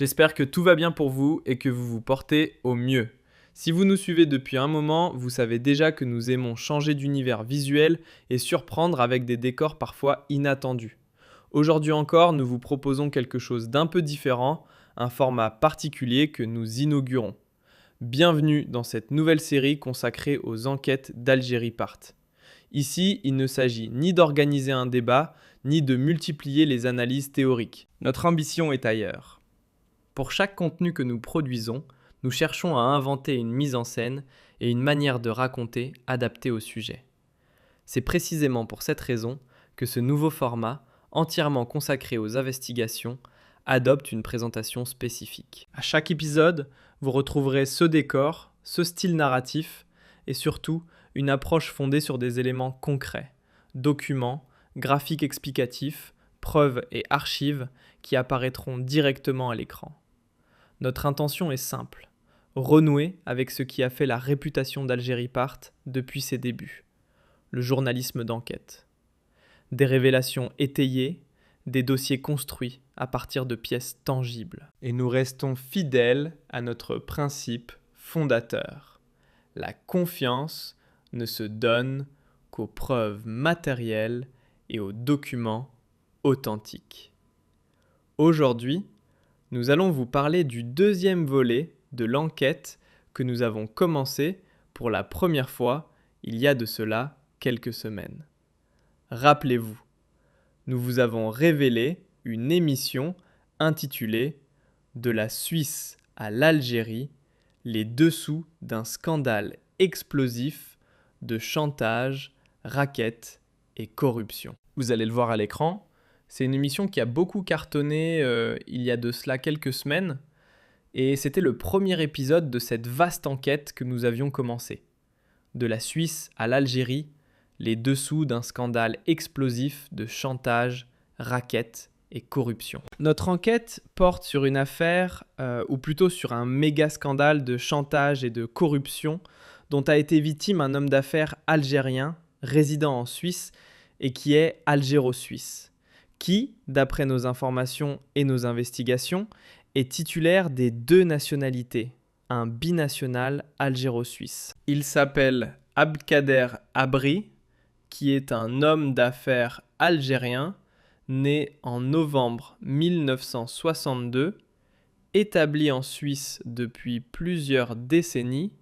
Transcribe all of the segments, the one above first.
J'espère que tout va bien pour vous et que vous vous portez au mieux. Si vous nous suivez depuis un moment, vous savez déjà que nous aimons changer d'univers visuel et surprendre avec des décors parfois inattendus. Aujourd'hui encore, nous vous proposons quelque chose d'un peu différent, un format particulier que nous inaugurons. Bienvenue dans cette nouvelle série consacrée aux enquêtes d'Algérie Part. Ici, il ne s'agit ni d'organiser un débat, ni de multiplier les analyses théoriques. Notre ambition est ailleurs. Pour chaque contenu que nous produisons, nous cherchons à inventer une mise en scène et une manière de raconter adaptée au sujet. C'est précisément pour cette raison que ce nouveau format, entièrement consacré aux investigations, adopte une présentation spécifique. À chaque épisode, vous retrouverez ce décor, ce style narratif et surtout une approche fondée sur des éléments concrets, documents, graphiques explicatifs, preuves et archives qui apparaîtront directement à l'écran. Notre intention est simple, renouer avec ce qui a fait la réputation d'Algérie Part depuis ses débuts, le journalisme d'enquête. Des révélations étayées, des dossiers construits à partir de pièces tangibles. Et nous restons fidèles à notre principe fondateur. La confiance ne se donne qu'aux preuves matérielles et aux documents authentiques. Aujourd'hui, nous allons vous parler du deuxième volet de l'enquête que nous avons commencé pour la première fois il y a de cela quelques semaines. Rappelez-vous, nous vous avons révélé une émission intitulée « De la Suisse à l'Algérie, les dessous d'un scandale explosif de chantage, racket et corruption ». Vous allez le voir à l'écran. C'est une émission qui a beaucoup cartonné il y a de cela quelques semaines et c'était le premier épisode de cette vaste enquête que nous avions commencée. De la Suisse à l'Algérie, les dessous d'un scandale explosif de chantage, racket et corruption. Notre enquête porte sur une affaire, ou plutôt sur un méga scandale de chantage et de corruption dont a été victime un homme d'affaires algérien résidant en Suisse et qui est algéro-suisse, qui, d'après nos informations et nos investigations, est titulaire des deux nationalités, un binational algéro-suisse. Il s'appelle Abdelkader Abri, qui est un homme d'affaires algérien, né en novembre 1962, établi en Suisse depuis plusieurs décennies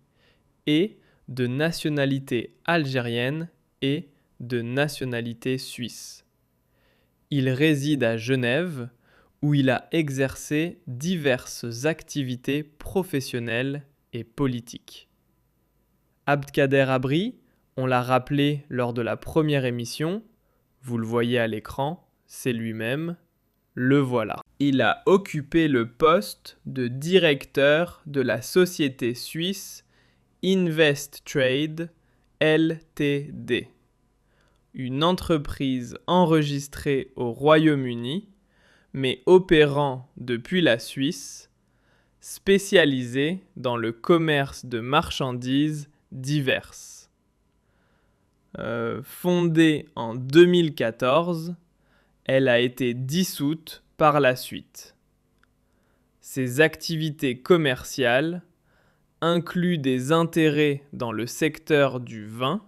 et de nationalité algérienne et de nationalité suisse. Il réside à Genève, où il a exercé diverses activités professionnelles et politiques. Abdelkader Abri, on l'a rappelé lors de la première émission, vous le voyez à l'écran, c'est lui-même, le voilà. Il a occupé le poste de directeur de la société suisse Investrade Ltd, une entreprise enregistrée au Royaume-Uni, mais opérant depuis la Suisse, spécialisée dans le commerce de marchandises diverses. Fondée en 2014, elle a été dissoute par la suite. Ses activités commerciales incluent des intérêts dans le secteur du vin,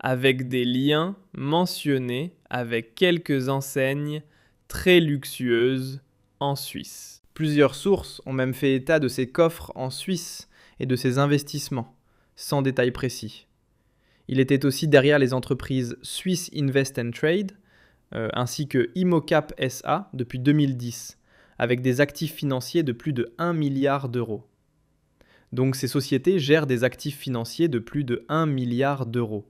avec des liens mentionnés avec quelques enseignes très luxueuses en Suisse. Plusieurs sources ont même fait état de ses coffres en Suisse et de ses investissements, sans détails précis. Il était aussi derrière les entreprises Swiss Invest and Trade, ainsi que Imocap SA depuis 2010, avec des actifs financiers de plus de 1 milliard d'euros. Donc ces sociétés gèrent des actifs financiers de plus de 1 milliard d'euros.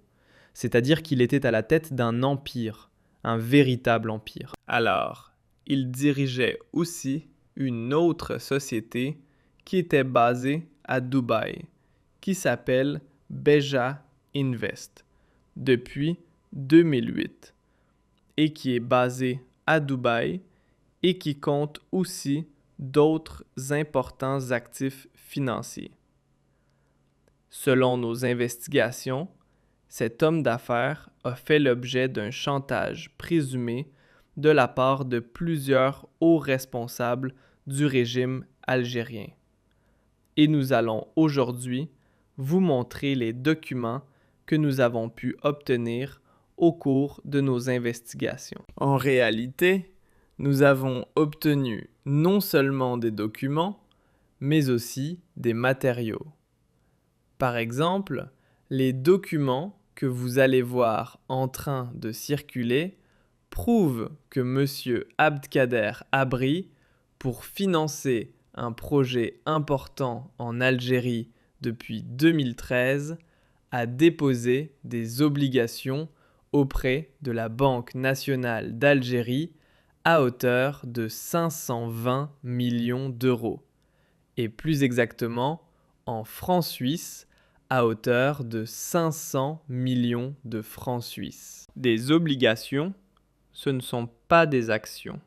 C'est-à-dire qu'il était à la tête d'un empire, un véritable empire. Alors, il dirigeait aussi une autre société qui était basée à Dubaï, qui s'appelle Beja Invest, depuis 2008, et qui est basée à Dubaï et qui compte aussi d'autres importants actifs financiers. Selon nos investigations, cet homme d'affaires a fait l'objet d'un chantage présumé de la part de plusieurs hauts responsables du régime algérien. Et nous allons aujourd'hui vous montrer les documents que nous avons pu obtenir au cours de nos investigations. En réalité, nous avons obtenu non seulement des documents, mais aussi des matériaux. Par exemple, les documents que vous allez voir en train de circuler prouvent que M. Abdkader Abri, pour financer un projet important en Algérie depuis 2013, a déposé des obligations auprès de la Banque nationale d'Algérie à hauteur de 520 millions d'euros, et plus exactement en francs suisses à hauteur de 500 millions de francs suisses. Des obligations, ce ne sont pas des actions,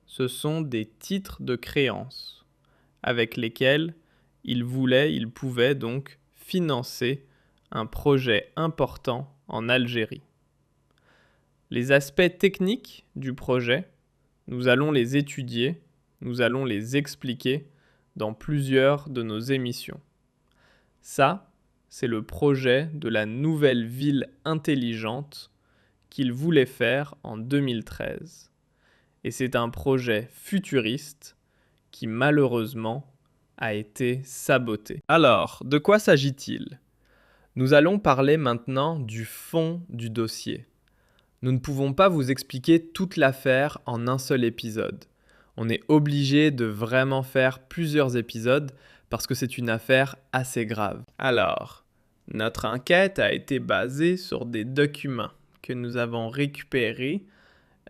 ce sont des titres de créance avec lesquels il pouvait donc financer un projet important en Algérie. Les aspects techniques du projet, nous allons les étudier, nous allons les expliquer dans plusieurs de nos émissions. Ça, c'est le projet de la nouvelle ville intelligente qu'il voulait faire en 2013. Et c'est un projet futuriste qui malheureusement a été saboté. Alors, de quoi s'agit-il ? Nous allons parler maintenant du fond du dossier. Nous ne pouvons pas vous expliquer toute l'affaire en un seul épisode. On est obligé de vraiment faire plusieurs épisodes parce que c'est une affaire assez grave. Alors, notre enquête a été basée sur des documents que nous avons récupérés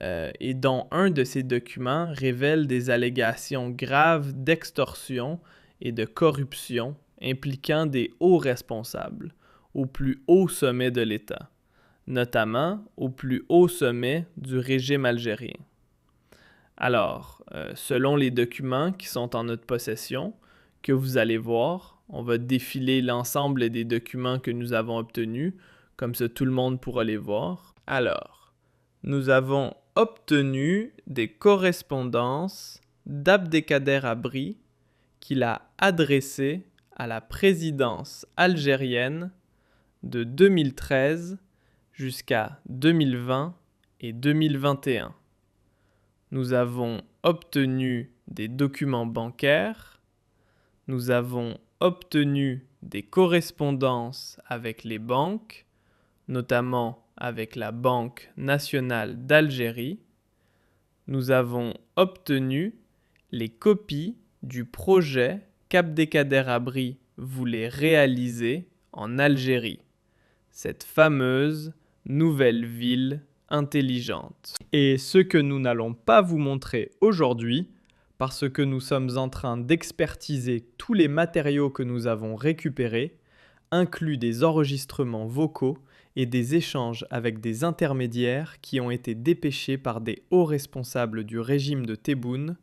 et dont un de ces documents révèle des allégations graves d'extorsion et de corruption impliquant des hauts responsables au plus haut sommet de l'État, notamment au plus haut sommet du régime algérien. Alors, selon les documents qui sont en notre possession, que vous allez voir, on va défiler l'ensemble des documents que nous avons obtenus, comme ça tout le monde pourra les voir. Alors, nous avons obtenu des correspondances d'Abdkader Abri qu'il a adressées à la présidence algérienne de 2013 jusqu'à 2020 et 2021. Nous avons obtenu des documents bancaires, nous avons obtenu des correspondances avec les banques, notamment avec la Banque nationale d'Algérie. Nous avons obtenu les copies du projet qu'Abdkader Abri voulait réaliser en Algérie, cette fameuse nouvelle ville intelligente. Et ce que nous n'allons pas vous montrer aujourd'hui, parce que nous sommes en train d'expertiser tous les matériaux que nous avons récupérés, inclut des enregistrements vocaux et des échanges avec des intermédiaires qui ont été dépêchés par des hauts responsables du régime de Tebboune,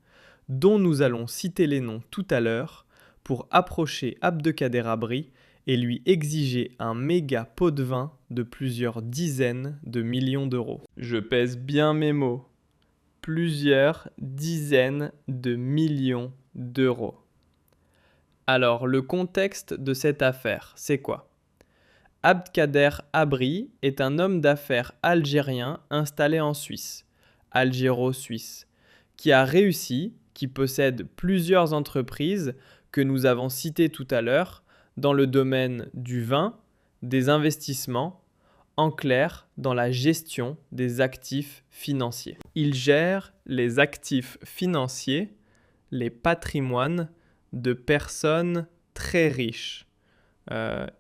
dont nous allons citer les noms tout à l'heure, pour approcher Abdkader Abri et lui exiger un méga pot de vin de plusieurs dizaines de millions d'euros. Je pèse bien mes mots. Plusieurs dizaines de millions d'euros. Alors, le contexte de cette affaire, c'est quoi ? Abdkader Abri est un homme d'affaires algérien installé en Suisse, algéro-suisse, qui possède plusieurs entreprises que nous avons citées tout à l'heure dans le domaine du vin, des investissements, en clair, dans la gestion des actifs financiers. Il gère les actifs financiers, les patrimoines de personnes très riches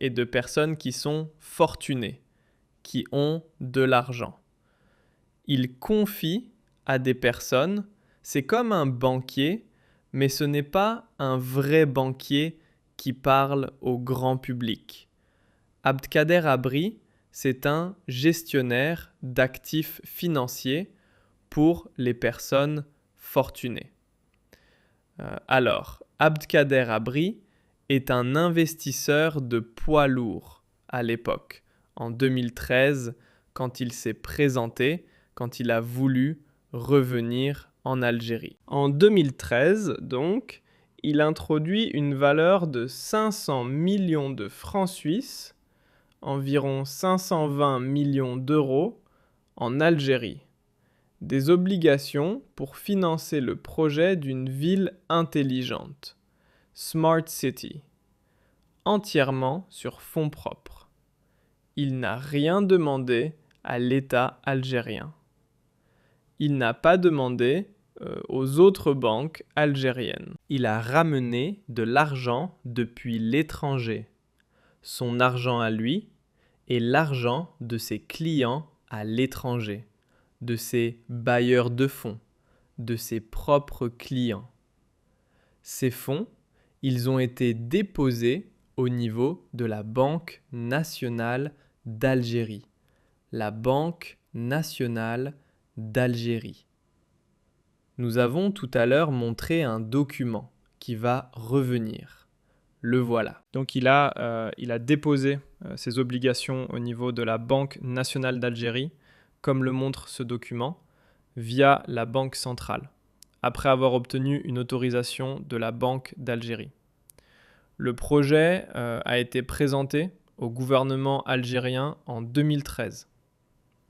et de personnes qui sont fortunées, qui ont de l'argent. Il confie à des personnes, c'est comme un banquier, mais ce n'est pas un vrai banquier qui parle au grand public. Abdkader Abri, c'est un gestionnaire d'actifs financiers pour les personnes fortunées. Alors, Abdkader Abri est un investisseur de poids lourd à l'époque, en 2013, quand il s'est présenté, quand il a voulu revenir en Algérie. En 2013, donc, il introduit une valeur de 500 millions de francs suisses, environ 520 millions d'euros, en Algérie. Des obligations pour financer le projet d'une ville intelligente, Smart City, entièrement sur fonds propres. Il n'a rien demandé à l'État algérien. Il n'a pas demandé aux autres banques algériennes. Il a ramené de l'argent depuis l'étranger, son argent à lui et l'argent de ses clients à l'étranger, de ses bailleurs de fonds, de ses propres clients. Ces fonds, ils ont été déposés au niveau de la Banque nationale d'Algérie. La Banque nationale d'Algérie. Nous avons tout à l'heure montré un document qui va revenir. Le voilà. Donc il a déposé ses obligations au niveau de la Banque nationale d'Algérie, comme le montre ce document, via la Banque centrale, après avoir obtenu une autorisation de la Banque d'Algérie. Le projet a été présenté au gouvernement algérien en 2013.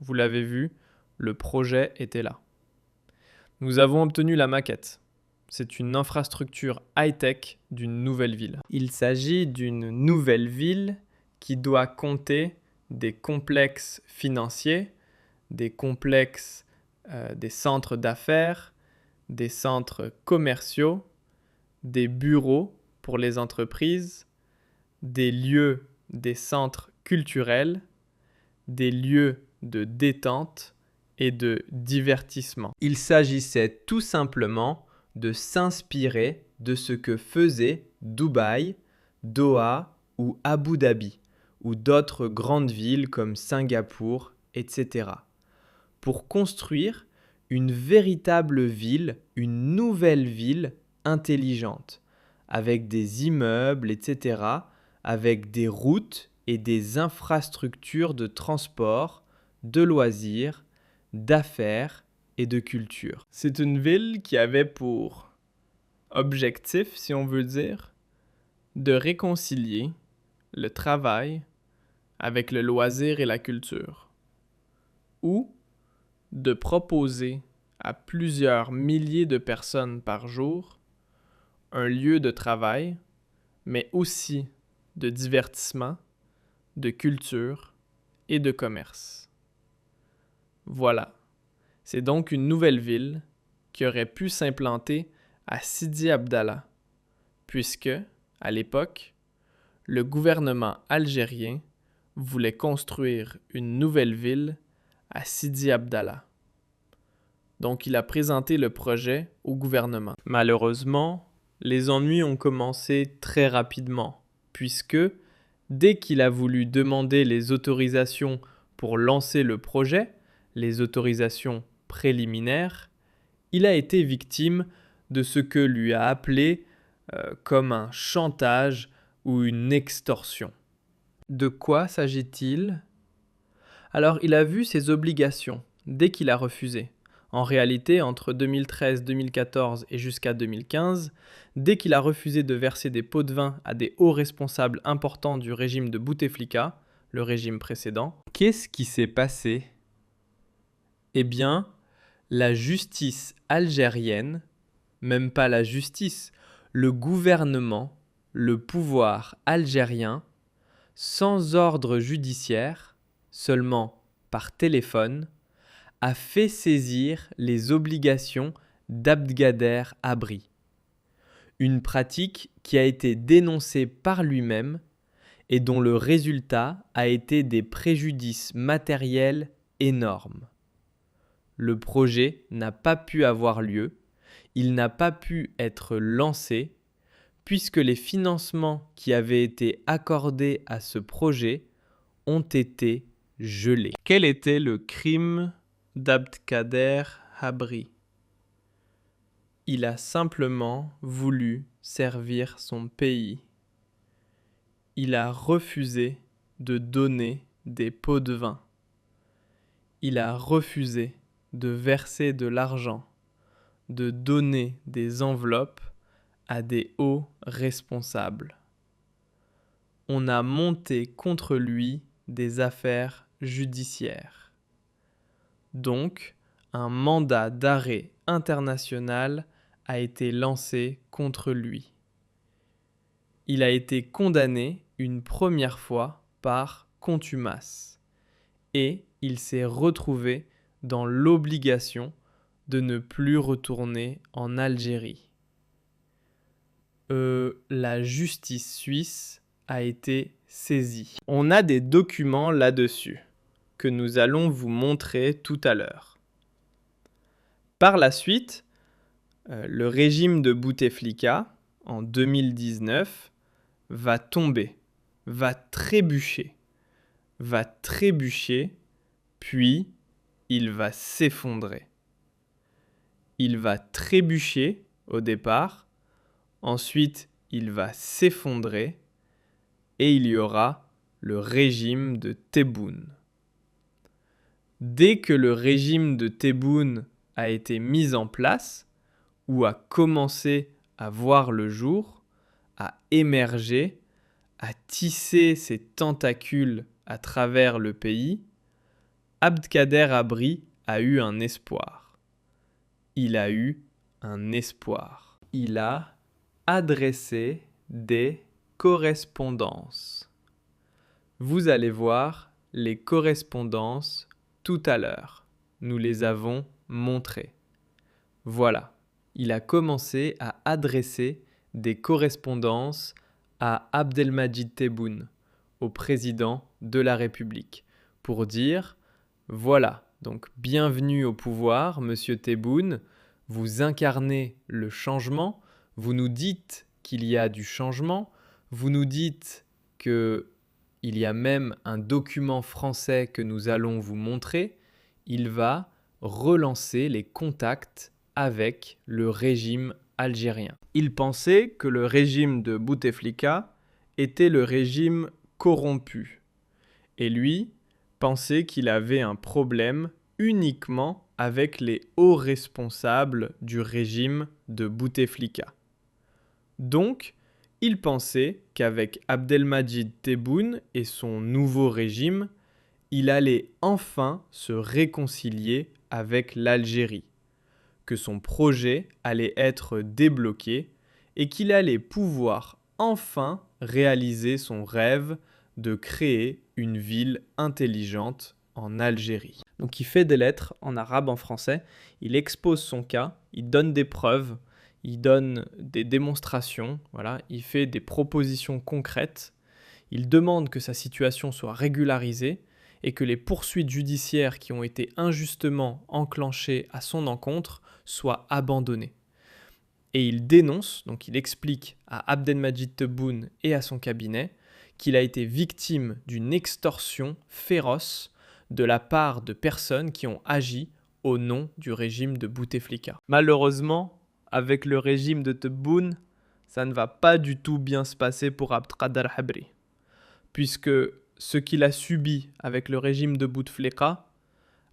Vous l'avez vu, le projet était là. Nous avons obtenu la maquette. C'est une infrastructure high-tech d'une nouvelle ville. Il s'agit d'une nouvelle ville qui doit compter des complexes financiers, des complexes des centres d'affaires, des centres commerciaux, des bureaux pour les entreprises, des lieux, des centres culturels, des lieux de détente et de divertissement. Il s'agissait tout simplement de s'inspirer de ce que faisaient Dubaï, Doha ou Abu Dhabi, ou d'autres grandes villes comme Singapour, etc. pour construire une véritable ville, une nouvelle ville intelligente, avec des immeubles, etc., avec des routes et des infrastructures de transport, de loisirs, d'affaires et de culture. C'est une ville qui avait pour objectif, si on veut dire, de réconcilier le travail avec le loisir et la culture, ou de proposer à plusieurs milliers de personnes par jour un lieu de travail, mais aussi de divertissement, de culture et de commerce. Voilà, c'est donc une nouvelle ville qui aurait pu s'implanter à Sidi Abdallah, puisque, à l'époque, le gouvernement algérien voulait construire une nouvelle ville à Sidi Abdallah. Donc il a présenté le projet au gouvernement. Malheureusement, les ennuis ont commencé très rapidement, puisque dès qu'il a voulu demander les autorisations pour lancer le projet, les autorisations préliminaires, il a été victime de ce que lui a appelé comme un chantage ou une extorsion. De quoi s'agit-il ? Alors il a vu ses obligations dès qu'il a refusé. En réalité, entre 2013, 2014 et jusqu'à 2015, dès qu'il a refusé de verser des pots de vin à des hauts responsables importants du régime de Bouteflika, le régime précédent, qu'est-ce qui s'est passé ? Eh bien, la justice algérienne, même pas la justice, le gouvernement, le pouvoir algérien, sans ordre judiciaire, seulement par téléphone, a fait saisir les obligations d'Abdgader Abri. Une pratique qui a été dénoncée par lui-même et dont le résultat a été des préjudices matériels énormes. Le projet n'a pas pu avoir lieu, il n'a pas pu être lancé, puisque les financements qui avaient été accordés à ce projet ont été gelés. Quel était le crime d'Abdgader Abri ? Il a simplement voulu servir son pays. Il a refusé de donner des pots de vin. Il a refusé de verser de l'argent de donner des enveloppes à des hauts responsables. On a monté contre lui des affaires judiciaires. Donc, un mandat d'arrêt international a été lancé contre lui. Il a été condamné une première fois par contumace et il s'est retrouvé dans l'obligation de ne plus retourner en Algérie. La justice suisse a été saisie. On a des documents là-dessus que nous allons vous montrer tout à l'heure. Par la suite, le régime de Bouteflika, en 2019, va tomber, va trébucher, puis il va s'effondrer. Il va trébucher au départ, ensuite il va s'effondrer et il y aura le régime de Tebboune. Dès que le régime de Tebboune a été mis en place ou a commencé à voir le jour, à émerger, à tisser ses tentacules à travers le pays, Abdkader Habri a eu un espoir. Il a eu un espoir. Il a adressé des correspondances. Vous allez voir les correspondances tout à l'heure. Nous les avons montrées. Voilà, il a commencé à adresser des correspondances à Abdelmadjid Tebboune, au président de la République, pour dire « Voilà, donc bienvenue au pouvoir, monsieur Tebboune, vous incarnez le changement, vous nous dites qu'il y a du changement, vous nous dites qu'il y a même un document français que nous allons vous montrer, il va relancer les contacts avec le régime algérien. » Il pensait que le régime de Bouteflika était le régime corrompu. Et lui pensait qu'il avait un problème uniquement avec les hauts responsables du régime de Bouteflika. Donc, il pensait qu'avec Abdelmadjid Tebboune et son nouveau régime, il allait enfin se réconcilier avec l'Algérie, que son projet allait être débloqué et qu'il allait pouvoir enfin réaliser son rêve de créer une ville intelligente en Algérie. Donc il fait des lettres en arabe, en français, il expose son cas, il donne des preuves, il donne des démonstrations, voilà, il fait des propositions concrètes, il demande que sa situation soit régularisée et que les poursuites judiciaires qui ont été injustement enclenchées à son encontre soient abandonnées. Et il dénonce, donc il explique à Abdelmadjid Tebboune et à son cabinet qu'il a été victime d'une extorsion féroce de la part de personnes qui ont agi au nom du régime de Bouteflika. Malheureusement, avec le régime de Tebboune, ça ne va pas du tout bien se passer pour Abdkader Habri, puisque ce qu'il a subi avec le régime de Bouteflika,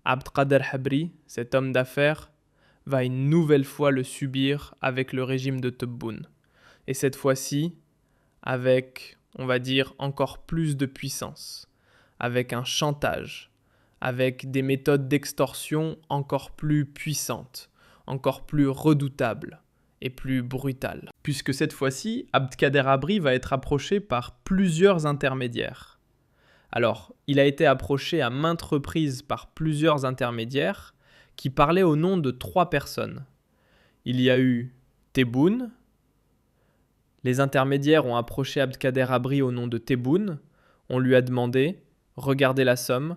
Abdkader Habri, cet homme d'affaires, va une nouvelle fois le subir avec le régime de Tebboune. Et cette fois-ci, avec, on va dire, encore plus de puissance, avec un chantage, avec des méthodes d'extorsion encore plus puissantes, encore plus redoutables et plus brutales. Puisque cette fois-ci, Abdkader Habri va être approché par plusieurs intermédiaires. Alors, il a été approché à maintes reprises par plusieurs intermédiaires qui parlaient au nom de 3 personnes. Il y a eu Tebboune. Les intermédiaires ont approché Abdkader Habri au nom de Tebboune. On lui a demandé, regardez la somme,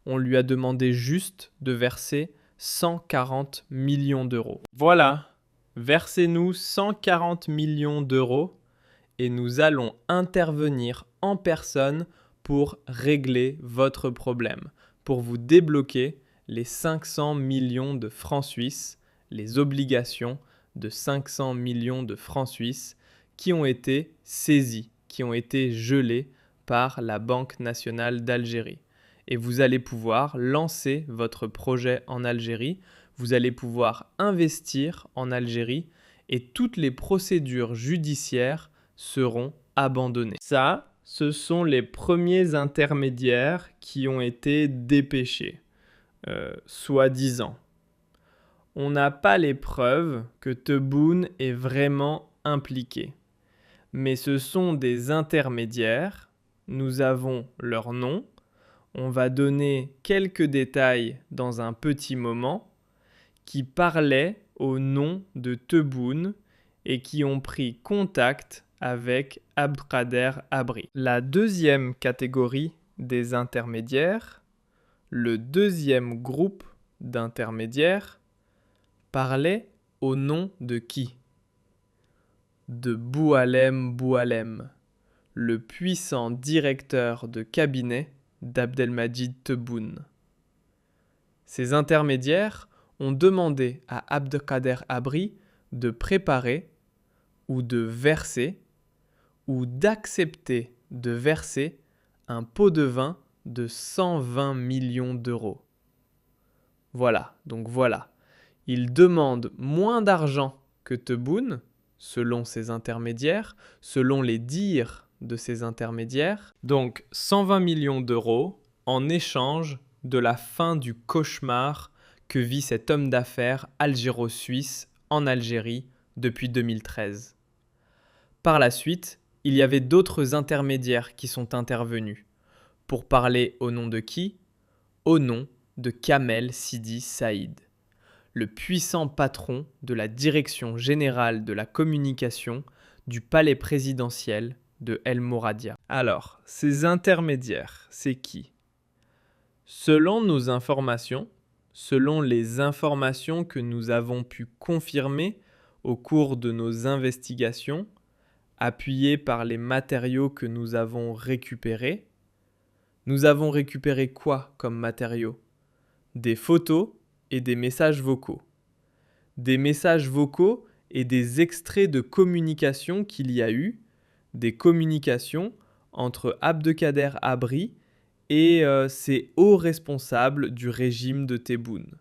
on lui a demandé juste de verser 140 millions d'euros. Voilà, versez-nous 140 millions d'euros et nous allons intervenir en personne pour régler votre problème, pour vous débloquer les 500 millions de francs suisses, les obligations de 500 millions de francs suisses qui ont été saisies, qui ont été gelées par la Banque nationale d'Algérie. Et vous allez pouvoir lancer votre projet en Algérie, vous allez pouvoir investir en Algérie et toutes les procédures judiciaires seront abandonnées. Ça, ce sont les premiers intermédiaires qui ont été dépêchés, soi-disant. On n'a pas les preuves que Tebboune est vraiment impliqué. Mais ce sont des intermédiaires, nous avons leur nom, on va donner quelques détails dans un petit moment, qui parlaient au nom de Tebboune et qui ont pris contact avec Abdelkader Habri. La deuxième catégorie des intermédiaires, le deuxième groupe d'intermédiaires, parlait au nom de qui? De Boualem Boualem, le puissant directeur de cabinet d'Abdelmadjid Tebboune. Ces intermédiaires ont demandé à Abdelkader Habri de préparer ou de verser ou d'accepter de verser un pot de vin de 120 millions d'euros. Voilà, donc voilà. Il demande moins d'argent que Tebboune, selon ses intermédiaires, selon les dires de ses intermédiaires. Donc 120 millions d'euros en échange de la fin du cauchemar que vit cet homme d'affaires algéro-suisse en Algérie depuis 2013. Par la suite, il y avait d'autres intermédiaires qui sont intervenus. Pour parler au nom de qui? Au nom de Kamel Sidi Saïd, le puissant patron de la Direction générale de la communication du palais présidentiel de El Mouradia. Alors, ces intermédiaires, c'est qui? Selon nos informations, selon les informations que nous avons pu confirmer au cours de nos investigations, appuyées par les matériaux que nous avons récupérés, nous avons récupéré quoi comme matériaux? Des photos et des messages vocaux. Des messages vocaux et des extraits de communication qu'il y a eu, des communications entre Abdelkader Habri et ses hauts responsables du régime de Tebboune.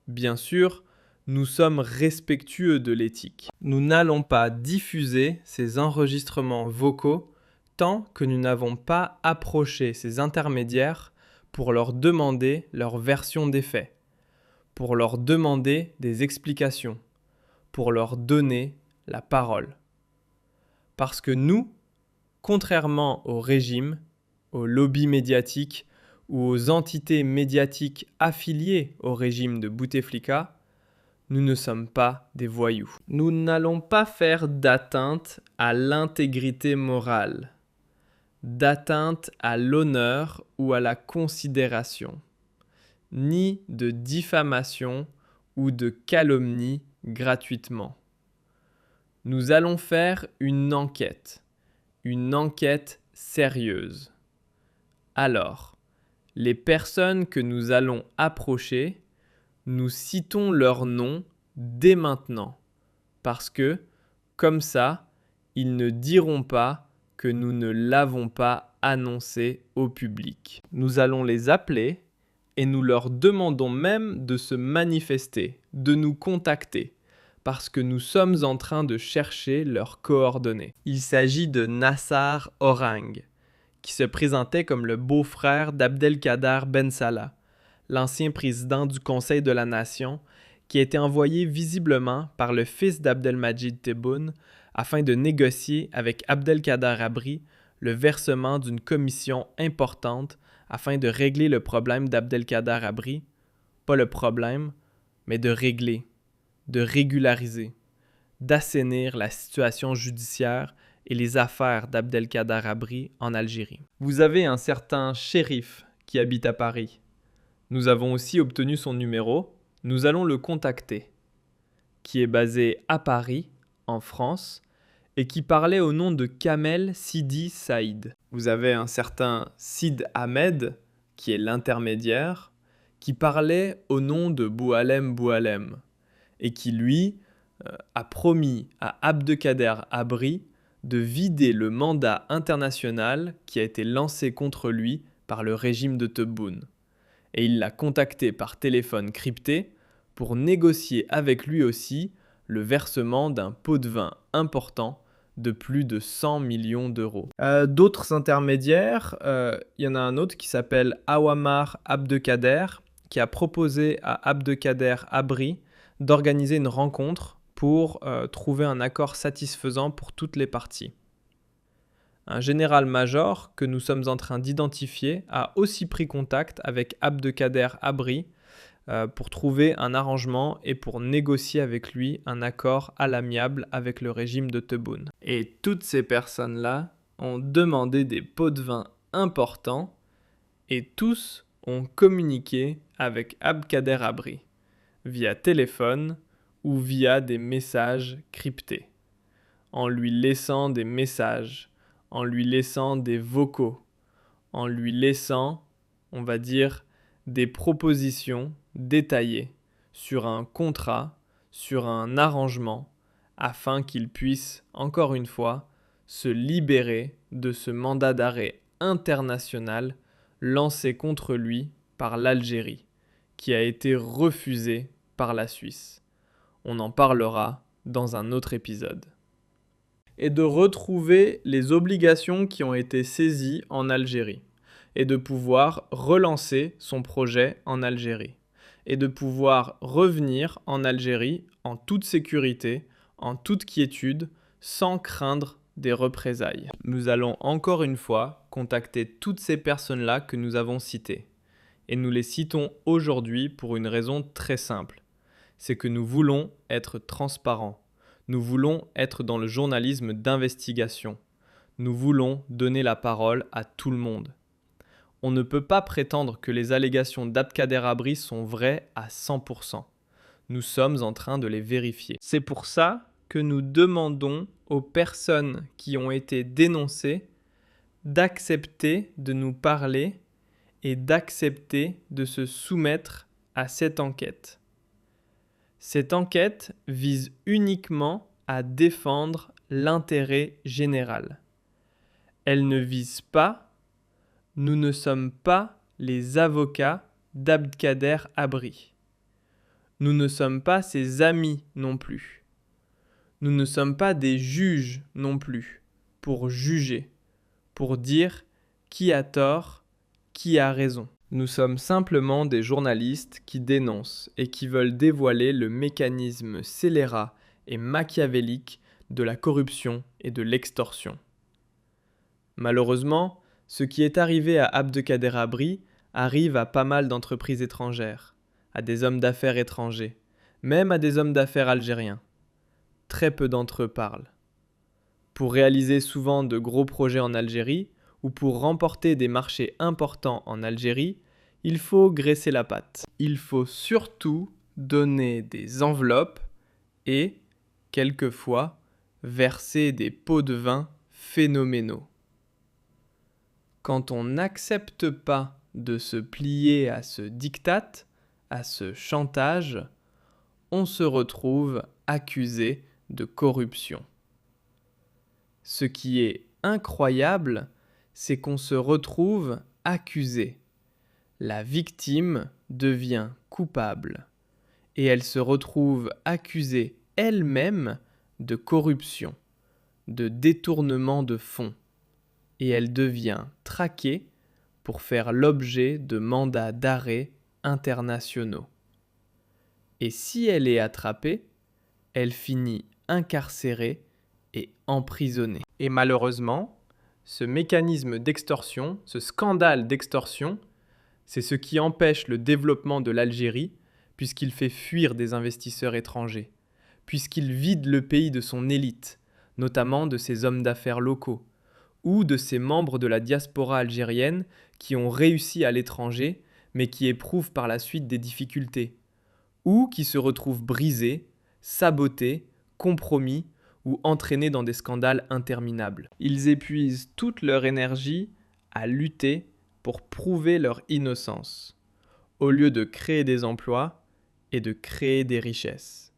Bien sûr, nous sommes respectueux de l'éthique. Nous n'allons pas diffuser ces enregistrements vocaux tant que nous n'avons pas approché ces intermédiaires pour leur demander leur version des faits, pour leur demander des explications, pour leur donner la parole. Parce que nous, contrairement au régime, aux lobbies médiatiques ou aux entités médiatiques affiliées au régime de Bouteflika, nous ne sommes pas des voyous. Nous n'allons pas faire d'atteinte à l'intégrité morale, d'atteinte à l'honneur ou à la considération, ni de diffamation ou de calomnie gratuitement. Nous allons faire une enquête sérieuse. Alors, les personnes que nous allons approcher, nous citons leur nom dès maintenant, parce que, comme ça, ils ne diront pas que nous ne l'avons pas annoncé au public. Nous allons les appeler et nous leur demandons même de se manifester, de nous contacter, parce que nous sommes en train de chercher leurs coordonnées. Il s'agit de Nassar Orang, qui se présentait comme le beau-frère d'Abdelkader Ben Salah, l'ancien président du Conseil de la Nation, qui a été envoyé visiblement par le fils d'Abdelmadjid Tebboune afin de négocier avec Abdelkader Habri le versement d'une commission importante afin de régler le problème d'Abdelkader Habri, pas le problème, mais de régler, de régulariser, d'assainir la situation judiciaire et les affaires d'Abdelkader Habri en Algérie. Vous avez un certain shérif qui habite à Paris. Nous avons aussi obtenu son numéro, nous allons le contacter, qui est basé à Paris, en France, et qui parlait au nom de Kamel Sidi Saïd. Vous avez un certain Sid Ahmed, qui est l'intermédiaire, qui parlait au nom de Boualem Boualem, et qui, lui, a promis à Abdelkader Habri de vider le mandat international qui a été lancé contre lui par le régime de Tebboune. Et il l'a contacté par téléphone crypté pour négocier avec lui aussi le versement d'un pot de vin important de plus de 100 millions d'euros. D'autres intermédiaires, il y en a un autre qui s'appelle Awamar Abdekader, qui a proposé à Abdekader Abri d'organiser une rencontre pour trouver un accord satisfaisant pour toutes les parties. Un général-major que nous sommes en train d'identifier a aussi pris contact avec Abdekader Abri pour trouver un arrangement et pour négocier avec lui un accord à l'amiable avec le régime de Tebboune. Et toutes ces personnes-là ont demandé des pots de vin importants et tous ont communiqué avec Abdekader Abri via téléphone ou via des messages cryptés, en lui laissant des messages, en lui laissant des vocaux, en lui laissant, on va dire, des propositions détaillées sur un contrat, sur un arrangement, afin qu'il puisse, encore une fois, se libérer de ce mandat d'arrêt international lancé contre lui par l'Algérie, qui a été refusé par la Suisse. On en parlera dans un autre épisode. Et de retrouver les obligations qui ont été saisies en Algérie, et de pouvoir relancer son projet en Algérie, et de pouvoir revenir en Algérie en toute sécurité, en toute quiétude, sans craindre des représailles. Nous allons encore une fois contacter toutes ces personnes-là que nous avons citées. Et nous les citons aujourd'hui pour une raison très simple. C'est que nous voulons être transparents. Nous voulons être dans le journalisme d'investigation. Nous voulons donner la parole à tout le monde. On ne peut pas prétendre que les allégations d'Abdekader Abri sont vraies à 100%. Nous sommes en train de les vérifier. C'est pour ça que nous demandons aux personnes qui ont été dénoncées d'accepter de nous parler et d'accepter de se soumettre à cette enquête. Cette enquête vise uniquement à défendre l'intérêt général. Elle ne vise pas, nous ne sommes pas les avocats d'Abdekader Abri. Nous ne sommes pas ses amis non plus. Nous ne sommes pas des juges non plus pour juger, pour dire qui a tort, qui a raison. Nous sommes simplement des journalistes qui dénoncent et qui veulent dévoiler le mécanisme scélérat et machiavélique de la corruption et de l'extorsion. Malheureusement, ce qui est arrivé à Abdekader Abri arrive à pas mal d'entreprises étrangères, à des hommes d'affaires étrangers, même à des hommes d'affaires algériens. Très peu d'entre eux parlent. Pour réaliser souvent de gros projets en Algérie, ou pour remporter des marchés importants en Algérie, il faut graisser la patte. Il faut surtout donner des enveloppes et, quelquefois, verser des pots de vin phénoménaux. Quand on n'accepte pas de se plier à ce diktat, à ce chantage, on se retrouve accusé de corruption. Ce qui est incroyable, c'est qu'on se retrouve accusé. La victime devient coupable et elle se retrouve accusée elle-même de corruption, de détournement de fonds et elle devient traquée pour faire l'objet de mandats d'arrêt internationaux. Et si elle est attrapée, elle finit incarcérée et emprisonnée. Et malheureusement, ce mécanisme d'extorsion, ce scandale d'extorsion, c'est ce qui empêche le développement de l'Algérie puisqu'il fait fuir des investisseurs étrangers, puisqu'il vide le pays de son élite, notamment de ses hommes d'affaires locaux, ou de ses membres de la diaspora algérienne qui ont réussi à l'étranger mais qui éprouvent par la suite des difficultés, ou qui se retrouvent brisés, sabotés, compromis, ou entraînés dans des scandales interminables. Ils épuisent toute leur énergie à lutter pour prouver leur innocence, au lieu de créer des emplois et de créer des richesses.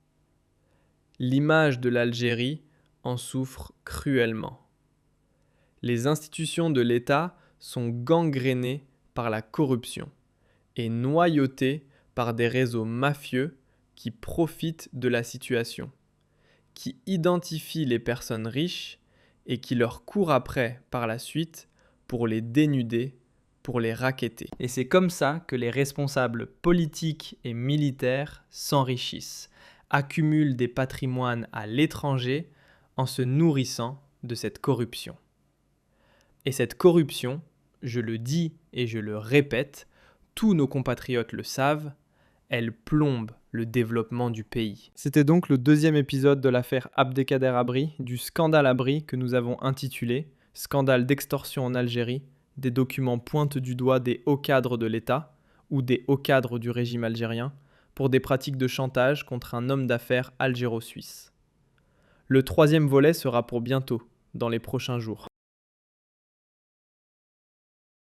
L'image de l'Algérie en souffre cruellement. Les institutions de l'État sont gangrénées par la corruption et noyautées par des réseaux mafieux qui profitent de la situation, qui identifient les personnes riches et qui leur courent après par la suite pour les dénuder, pour les racketter. Et c'est comme ça que les responsables politiques et militaires s'enrichissent, accumulent des patrimoines à l'étranger en se nourrissant de cette corruption. Et cette corruption, je le dis et je le répète, tous nos compatriotes le savent, elle plombe le développement du pays. C'était donc le deuxième épisode de l'affaire Abdelkader Habri, du scandale Habri que nous avons intitulé « Scandale d'extorsion en Algérie », des documents pointent du doigt des hauts cadres de l'État ou des hauts cadres du régime algérien pour des pratiques de chantage contre un homme d'affaires algéro-suisse. Le troisième volet sera pour bientôt, dans les prochains jours.